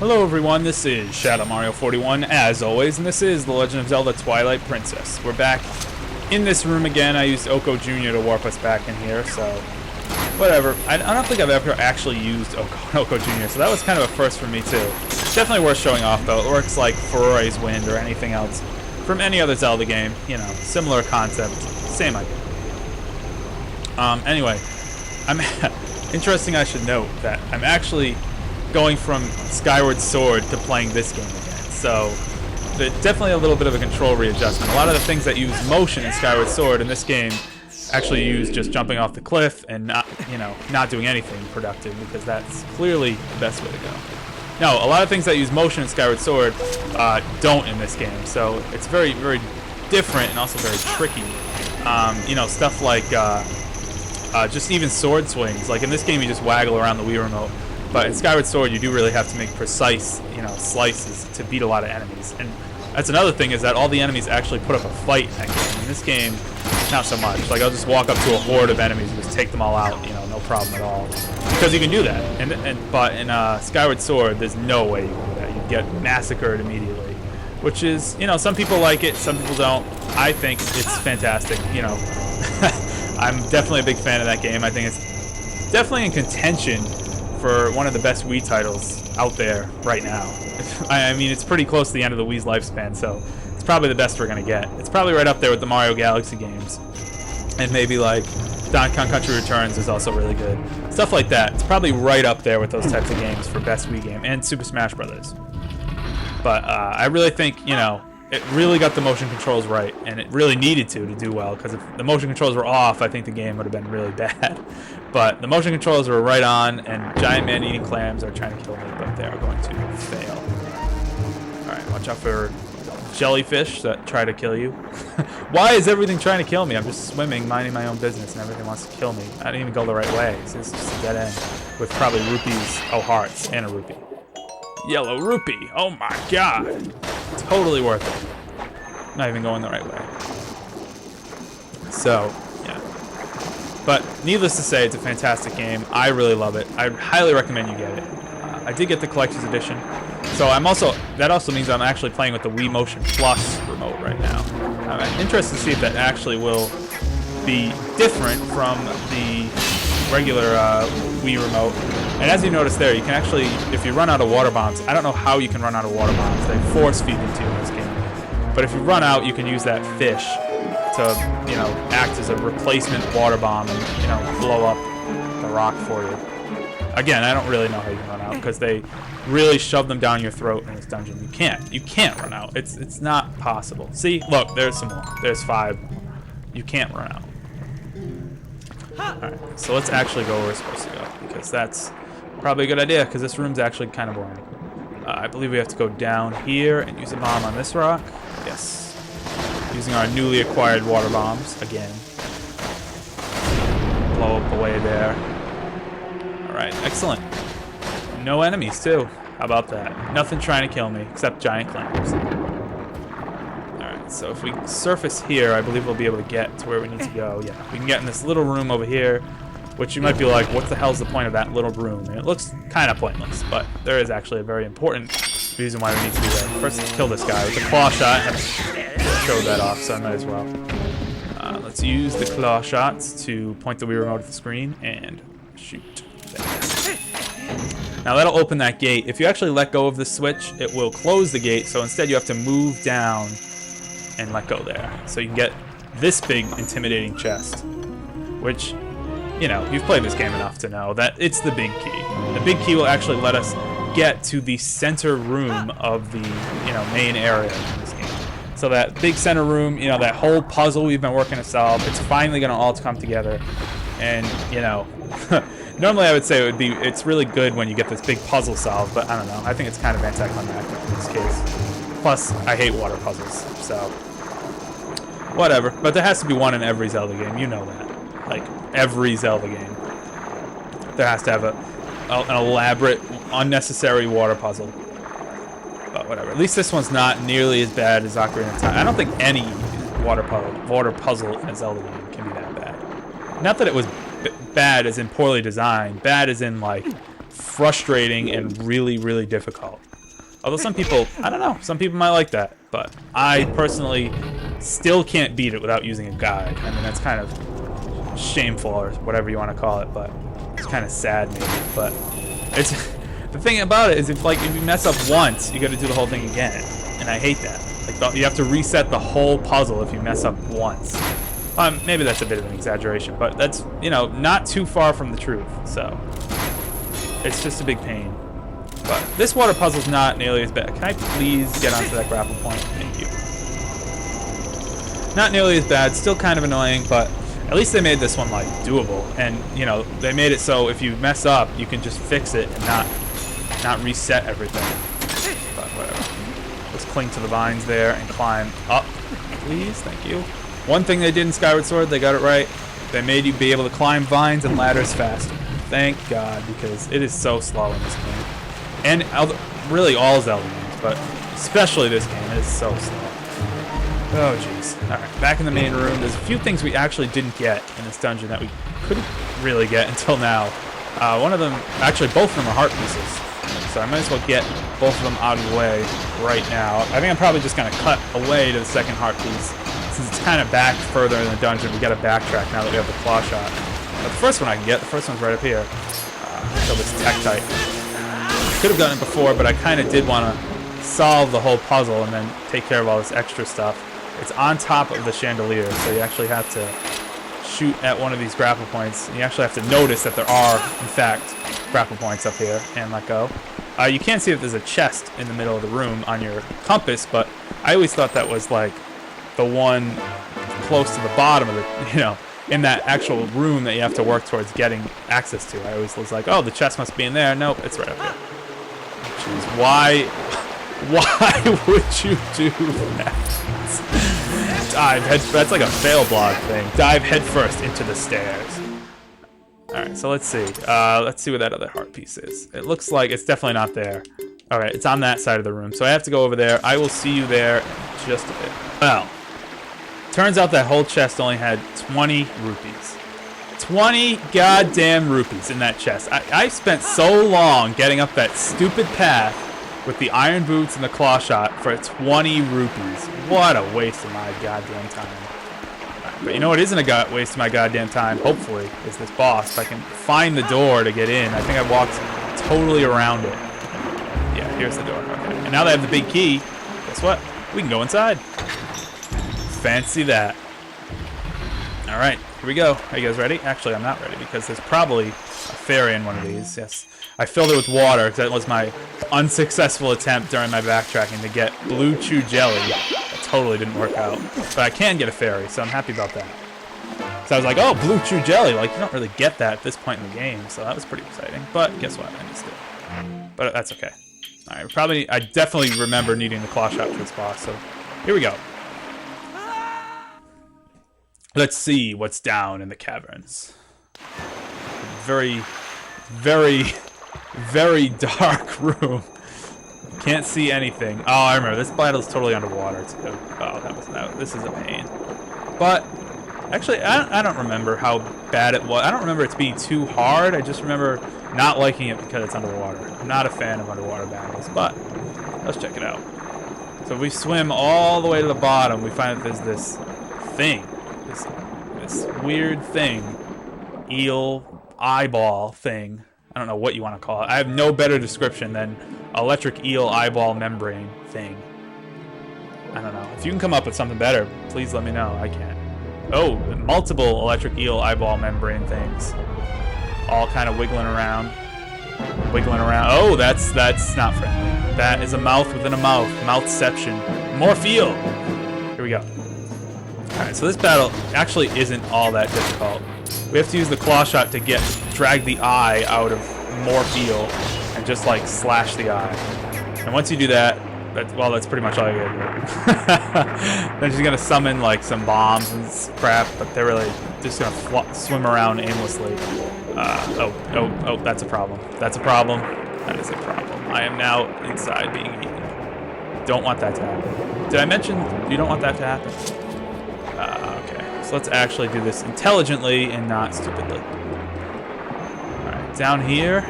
Hello everyone, this is ShadowMario41 as always, and this is The Legend of Zelda Twilight Princess. We're back in this room again. I used Oko Jr. to warp us back in here, so whatever. I don't think I've ever actually used Oko Jr., so that was kind of a first for me too. Definitely worth showing off though. It works like Ferrari's Wind or anything else from any other Zelda game. You know, similar concept, same idea. Anyway, interesting I should note that I'm actually going from Skyward Sword to playing this game again. So definitely a little bit of a control readjustment. A lot of the things that use motion in Skyward Sword in this game actually use just jumping off the cliff and not doing anything productive, because that's clearly the best way to go. No, a lot of things that use motion in Skyward Sword don't in this game. So it's very, very different and also very tricky. Stuff like just even sword swings. Like in this game, you just waggle around the Wii remote. But in Skyward Sword, you do really have to make precise, slices to beat a lot of enemies. And that's another thing, is that all the enemies actually put up a fight in that game. In this game, not so much. Like, I'll just walk up to a horde of enemies and just take them all out, no problem at all. Because you can do that. But in Skyward Sword, there's no way you can do that. You get massacred immediately. Which is, some people like it, some people don't. I think it's fantastic, I'm definitely a big fan of that game. I think it's definitely in contention for one of the best Wii titles out there right now. I mean, it's pretty close to the end of the Wii's lifespan, so it's probably the best we're gonna get. It's probably right up there with the Mario Galaxy games, and maybe like Donkey Kong Country Returns is also really good. Stuff like that. It's probably right up there with those types of games for best Wii game, and Super Smash Brothers. But I really think it really got the motion controls right, and it really needed to do well, because if the motion controls were off, I think the game would have been really bad. But the motion controls were right on, and giant man-eating clams are trying to kill me, but they are going to fail. Alright, watch out for jellyfish that try to kill you. Why is everything trying to kill me? I'm just swimming, minding my own business, and everything wants to kill me. I didn't even go the right way. So it's just a dead end with probably rupees, hearts, and a rupee. Yellow rupee! Oh my god! Totally worth it. Not even going the right way. So, yeah. But needless to say, it's a fantastic game. I really love it. I highly recommend you get it. I did get the collector's edition, so that also means I'm actually playing with the Wii Motion Plus remote right now. I'm interested to see if that actually will be different from the regular Wii remote. And as you notice there, you can actually, if you run out of water bombs, I don't know how you can run out of water bombs. They force feed them to you in this game. But if you run out, you can use that fish to, act as a replacement water bomb and, blow up the rock for you. Again, I don't really know how you can run out, because they really shove them down your throat in this dungeon. You can't run out. It's not possible. See, look, there's some more. There's 5. You can't run out. Alright, so let's actually go where we're supposed to go, because that's probably a good idea, because this room's actually kind of boring. I believe we have to go down here and use a bomb on this rock. Yes. Using our newly acquired water bombs again. Blow up away there. Alright, excellent. No enemies, too. How about that? Nothing trying to kill me, except giant clams. Alright, so if we surface here, I believe we'll be able to get to where we need to go. Yeah, we can get in this little room over here, which you might be like, what the hell's the point of that little room? And it looks kind of pointless, but there is actually a very important reason why we need to be there. First, let's kill this guy with the claw shot. I showed that off, so I might as well. Let's use the claw shots to point the Wii remote at the screen and shoot. There. Now that'll open that gate. If you actually let go of the switch, it will close the gate, so instead you have to move down and let go there. So you can get this big, intimidating chest, which, you've played this game enough to know that it's the big key. The big key will actually let us get to the center room of the, main area in this game. So that big center room, that whole puzzle we've been working to solve, it's finally going to all come together. And, normally I would say it's really good when you get this big puzzle solved, but I don't know. I think it's kind of anticlimactic in this case. Plus, I hate water puzzles, so whatever. But there has to be one in every Zelda game, you know that. Like, every Zelda game. There has to have an elaborate, unnecessary water puzzle. But whatever. At least this one's not nearly as bad as Ocarina of Time. I don't think any water puzzle in a Zelda game can be that bad. Not that it was bad as in poorly designed. Bad as in, like, frustrating and really, really difficult. Although some people, I don't know, some people might like that. But I personally still can't beat it without using a guide. I mean, that's kind of shameful or whatever you want to call it, but it's kind of sad maybe. But it's the thing about it is if you mess up once, you got to do the whole thing again, and I hate that. Like you have to reset the whole puzzle if you mess up once. Maybe that's a bit of an exaggeration, but that's, you know, not too far from the truth. So it's just a big pain. But this water puzzle's not nearly as bad. Can I please get onto that grapple point? Thank you. Not nearly as bad. Still kind of annoying, but at least they made this one like doable. And you know, they made it so if you mess up, you can just fix it and not reset everything. But whatever. Let's cling to the vines there and climb up, please. Thank you. One thing they did in Skyward Sword, they got it right. They made you be able to climb vines and ladders faster. Thank God, because it is so slow in this game. And really all Zelda games, but especially this game, it is so slow. Oh, jeez. Alright, back in the main room. There's a few things we actually didn't get in this dungeon that we couldn't really get until now. One of them, actually both of them are heart pieces. So I might as well get both of them out of the way right now. I think I'm probably just going to cut away to the second heart piece. Since it's kind of back further in the dungeon, we got to backtrack now that we have the claw shot. But the first one I can get, the first one's right up here. So this Tektite. I could have done it before, but I kind of did want to solve the whole puzzle and then take care of all this extra stuff. It's on top of the chandelier, so you actually have to shoot at one of these grapple points. And you actually have to notice that there are, in fact, grapple points up here and let go. You can see that there's a chest in the middle of the room on your compass, but I always thought that was like the one close to the bottom of the, you know, in that actual room that you have to work towards getting access to. I always was like, oh, the chest must be in there. Nope, it's right up here. Jeez, why would you do that? Dive head, that's like a fail blog thing. Dive head first into the stairs. Alright, so let's see. Let's see where that other heart piece is. It looks like it's definitely not there. Alright, it's on that side of the room. So I have to go over there. I will see you there in just a bit. Well, turns out that whole chest only had 20 rupees. 20 goddamn rupees in that chest. I spent so long getting up that stupid path with the iron boots and the claw shot for 20 rupees. What a waste of my goddamn time. But you know what isn't a waste of my goddamn time, hopefully, is this boss. If I can find the door to get in. I think I walked totally around it. Yeah, here's the door. Okay. And now that I have the big key, guess what? We can go inside. Fancy that. Alright, here we go. Are you guys ready? Actually, I'm not ready because there's probably a fairy in one of these. Yes. I filled it with water because that was my unsuccessful attempt during my backtracking to get blue chew jelly. That totally didn't work out. But I can get a fairy, so I'm happy about that. So I was like, oh, blue chew jelly. Like, you don't really get that at this point in the game, so that was pretty exciting. But guess what? I missed it. But that's okay. Alright, I definitely remember needing the claw shot for this boss, so here we go. Let's see what's down in the caverns. Very, very, very dark room. Can't see anything. Oh, I remember. This battle's totally underwater. Too. Oh, this is a pain. But actually, I don't remember how bad it was. I don't remember it being too hard. I just remember not liking it because it's underwater. I'm not a fan of underwater battles, but let's check it out. So if we swim all the way to the bottom, we find that there's this thing. This weird thing. Eel eyeball thing. I don't know what you want to call it. I have no better description than electric eel eyeball membrane thing. I don't know. If you can come up with something better, please let me know. I can't. Oh, multiple electric eel eyeball membrane things. All kind of wiggling around. Wiggling around. Oh, that's not friendly. That is a mouth within a mouth. Mouthception. Morpheel. Here we go. Alright, so this battle actually isn't all that difficult. We have to use the claw shot to drag the eye out of Morpheel and just like slash the eye. And once you do that, that's pretty much all you gotta do. Then she's gonna summon like some bombs and crap, but they're really just gonna swim around aimlessly. Oh, that's a problem. That's a problem. That is a problem. I am now inside being eaten. Don't want that to happen. Did I mention you don't want that to happen? Okay, so let's actually do this intelligently and not stupidly. Alright, down here,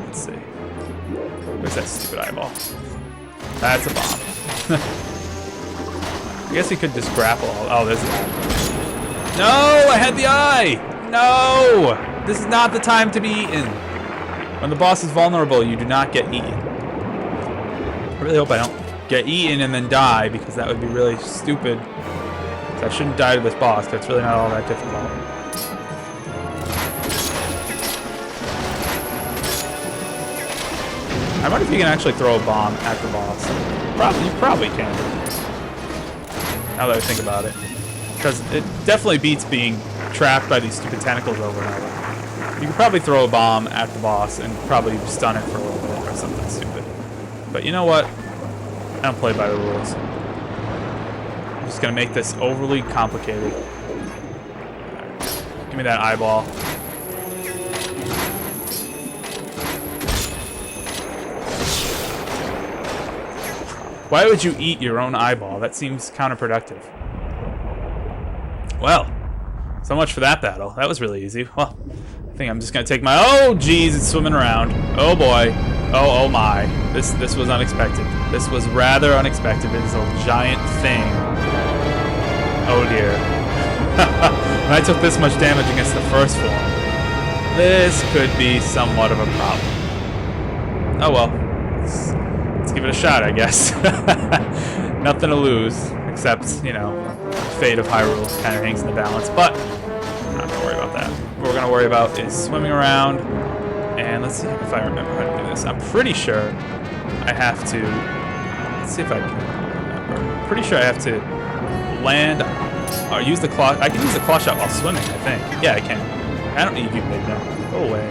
let's see. Where's that stupid eyeball? That's a bomb. I guess he could just grapple. Oh, there's the eye. No, I had the eye. No, this is not the time to be eaten. When the boss is vulnerable, you do not get eaten. I really hope I don't get eaten and then die, because that would be really stupid. So I shouldn't die to this boss, because it's really not all that difficult. I wonder if you can actually throw a bomb at the boss. You probably can. Now that I think about it. Because it definitely beats being trapped by these stupid tentacles over and over. You could probably throw a bomb at the boss and probably stun it for a little bit or something stupid. But you know what? I don't play by the rules. I'm just going to make this overly complicated. Give me that eyeball. Why would you eat your own eyeball? That seems counterproductive. Well, so much for that battle. That was really easy. Well, I think I'm just gonna take my... Oh, geez, it's swimming around. Oh boy. Oh my. This was unexpected. This was rather unexpected. It is a giant thing. Oh dear. When I took this much damage against the first form, this could be somewhat of a problem. Oh well. Let's give it a shot, I guess. Nothing to lose, except, you know, the fate of Hyrule kind of hangs in the balance, but I'm not going to worry about that. What we're going to worry about is swimming around, and let's see if I remember how to do this. I'm pretty sure I have to, let's see if I can remember. I'm pretty sure I have to land, or use the claw, I can use the claw shot while swimming, I think. Yeah, I can. I don't need you, big no. Go away.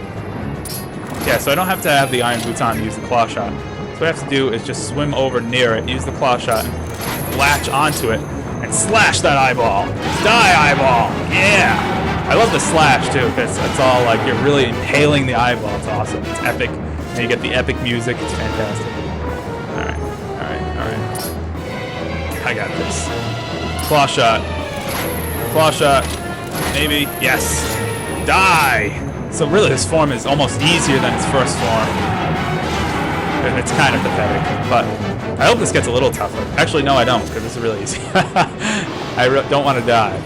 Yeah, so I don't have to have the iron boots on to use the claw shot. So what I have to do is just swim over near it, use the claw shot, and latch onto it, and slash that eyeball. Die, eyeball! Yeah! I love the slash, too, because it's all like you're really impaling the eyeball. It's awesome. It's epic. And you get the epic music. It's fantastic. Alright, alright, alright. I got this. Claw shot. Claw shot. Maybe. Yes! Die! So really, this form is almost easier than its first form. And it's kind of pathetic, but I hope this gets a little tougher. Actually, no, I don't, because this is really easy. I don't want to die.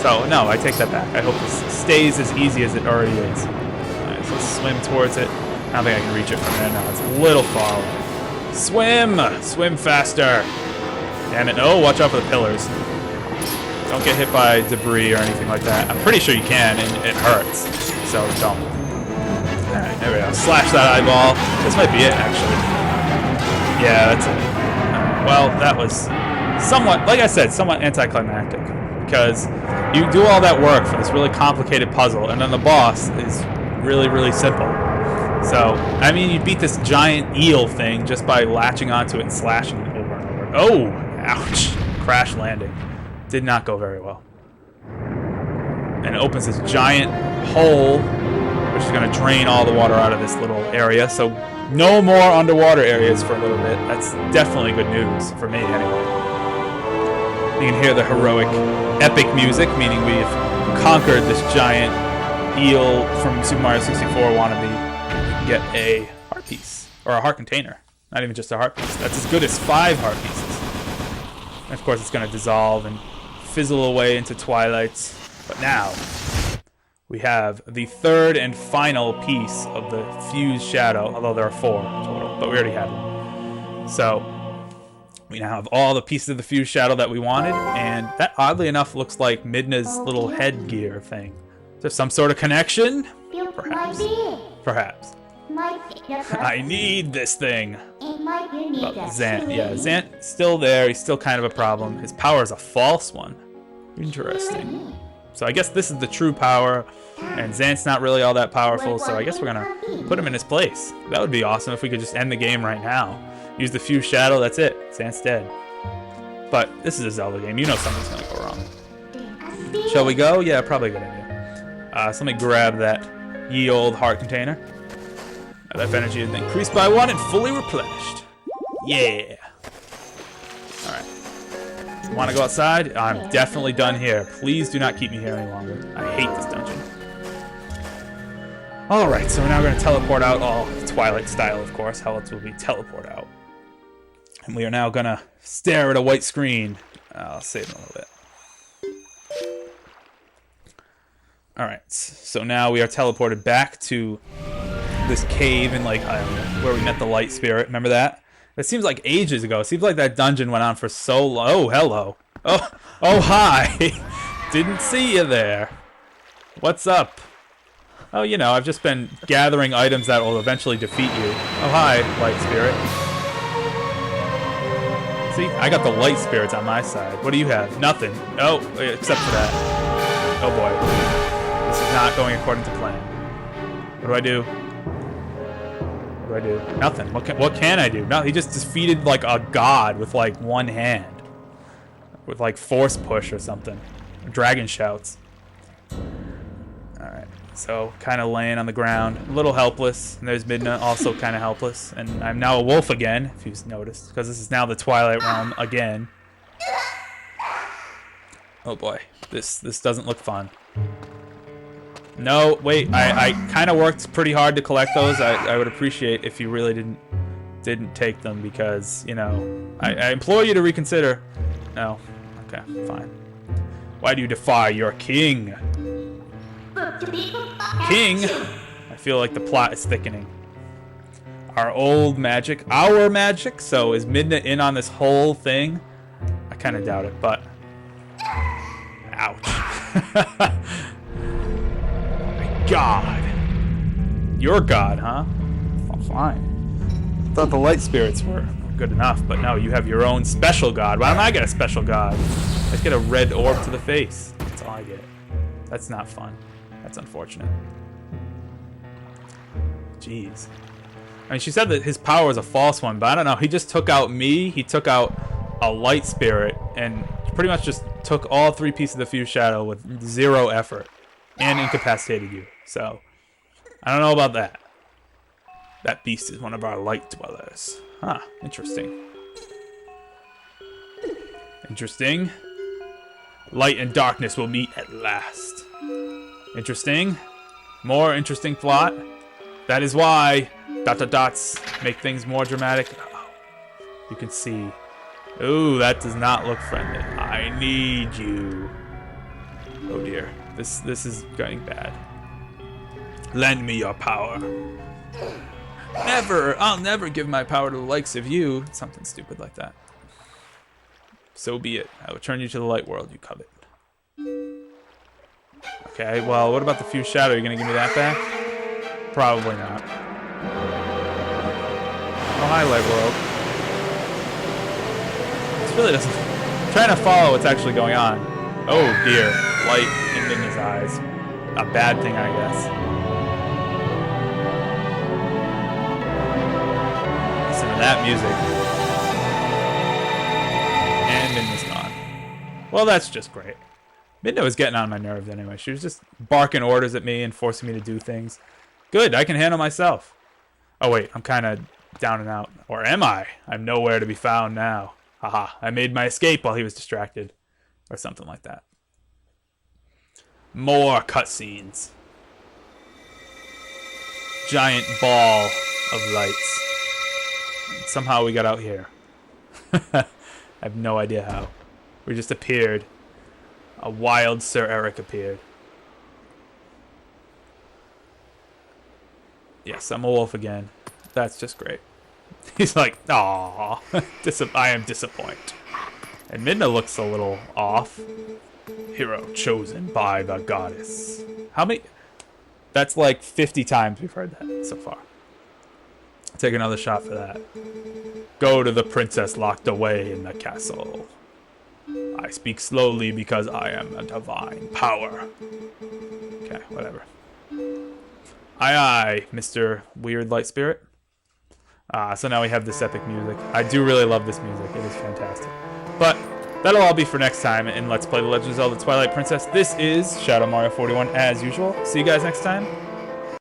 So, no, I take that back. I hope this stays as easy as it already is. Alright, so let's swim towards it. I don't think I can reach it from there now. It's a little far away. Swim! Swim faster! Damn it. Oh, watch out for the pillars. Don't get hit by debris or anything like that. I'm pretty sure you can, and it hurts. So, don't. Alright, there we go. Slash that eyeball. This might be it, actually. Yeah, that's it. Well, that was somewhat, like I said, somewhat anticlimactic. Because you do all that work for this really complicated puzzle, and then the boss is really, really simple. So, I mean, you beat this giant eel thing just by latching onto it and slashing it over and over. Oh! Ouch. Crash landing. Did not go very well. And it opens this giant hole, which is going to drain all the water out of this little area. So no more underwater areas for a little bit. That's definitely good news for me, anyway. You can hear the heroic, epic music, meaning we've conquered this giant eel from Super Mario 64 wannabe. We can get a heart piece, or a heart container. Not even just a heart piece. That's as good as 5 heart pieces. And of course, it's going to dissolve and fizzle away into Twilights. But now, we have the third and final piece of the fused shadow, although there are 4 total, but we already had one. So, we now have all the pieces of the fused shadow that we wanted, and that oddly enough looks like Midna's little headgear thing. Is there some sort of connection? Perhaps. Perhaps. I need this thing. But Zant, yeah, Zant's still there. He's still kind of a problem. His power is a false one. Interesting. So I guess this is the true power, and Zant's not really all that powerful, so I guess we're gonna put him in his place. That would be awesome if we could just end the game right now. Use the fused shadow, that's it. Zant's dead. But this is a Zelda game. You know something's gonna go wrong. Shall we go? Yeah, probably a good idea. So let me grab that ye old heart container. Life energy has been increased by 1 and fully replenished. Yeah. Alright. Want to go outside? I'm definitely done here. Please do not keep me here any longer. I hate this dungeon. Alright, so we're now going to teleport out, all Twilight style, of course. How else will we teleport out? And we are now gonna stare at a white screen. I'll save it a little bit. Alright, so now we are teleported back to this cave in, like, I don't know, where we met the light spirit. Remember that? It seems like ages ago. It seems like that dungeon went on for so long. Oh, hello. Oh, hi. Didn't see you there. What's up? Oh, you know, I've just been gathering items that will eventually defeat you. Oh, hi, light spirit. See, I got the light spirits on my side. What do you have? Nothing. Oh, except for that. Oh, boy. This is not going according to plan. What do I do? What do I do? Nothing. What can I do? No, he just defeated like a god with like one hand. With like force push or something. Dragon shouts. Alright. So kind of laying on the ground. A little helpless. And there's Midna also kind of helpless. And I'm now a wolf again, if you've noticed. Because this is now the Twilight realm again. Oh boy. This doesn't look fun. No, wait, I kind of worked pretty hard to collect those. I would appreciate if you really didn't take them because, you know, I implore you to reconsider. No. Okay, fine. Why do you defy your king? King? I feel like the plot is thickening. Our magic? So is Midna in on this whole thing? I kind of doubt it, but... Ouch. God. Your god, huh? Oh, fine. I thought the light spirits were good enough, but no, you have your own special god. Why don't I get a special god? I just get a red orb to the face. That's all I get. That's not fun. That's unfortunate. Jeez. I mean, she said that his power was a false one, but I don't know. He just took out me, he took out a light spirit, and pretty much just took all 3 pieces of the Fused Shadow with 0 effort. And incapacitated you. So, I don't know about that. That beast is one of our light dwellers. Huh, interesting. Interesting. Light and darkness will meet at last. Interesting. More interesting plot. That is why dots make things more dramatic. You can see. Ooh, that does not look friendly. I need you. Oh dear. This is going bad. Lend me your power. Never! I'll never give my power to the likes of you. Something stupid like that. So be it. I will turn you to the light world you covet. Okay, well, what about the Fused Shadow? You're gonna give me that back? Probably not. Oh, hi, light world. This really doesn't... I'm trying to follow what's actually going on. Oh, dear. Light in his eyes. A bad thing, I guess. Listen to that music. And Midna's gone. Well, that's just great. Midna was getting on my nerves anyway. She was just barking orders at me and forcing me to do things. Good, I can handle myself. Oh wait, I'm kind of down and out. Or am I? I'm nowhere to be found now. Haha, I made my escape while he was distracted. Or something like that. More cutscenes. Giant ball of lights. Somehow we got out here. I have no idea how. We just appeared. A wild Sir Eric appeared. Yes, I'm a wolf again. That's just great. He's like, aww. I am disappointed. And Midna looks a little off. Hero chosen by the goddess. How many? That's like 50 times we've heard that so far. Take another shot for that. Go to the princess locked away in the castle. I speak slowly because I am a divine power. Okay, whatever. Aye, aye, Mr. Weird Light Spirit. So now we have this epic music. I do really love this music. It is fantastic. But that'll all be for next time in Let's Play The Legend of Zelda Twilight Princess. This is Shadow Mario 41 as usual. See you guys next time.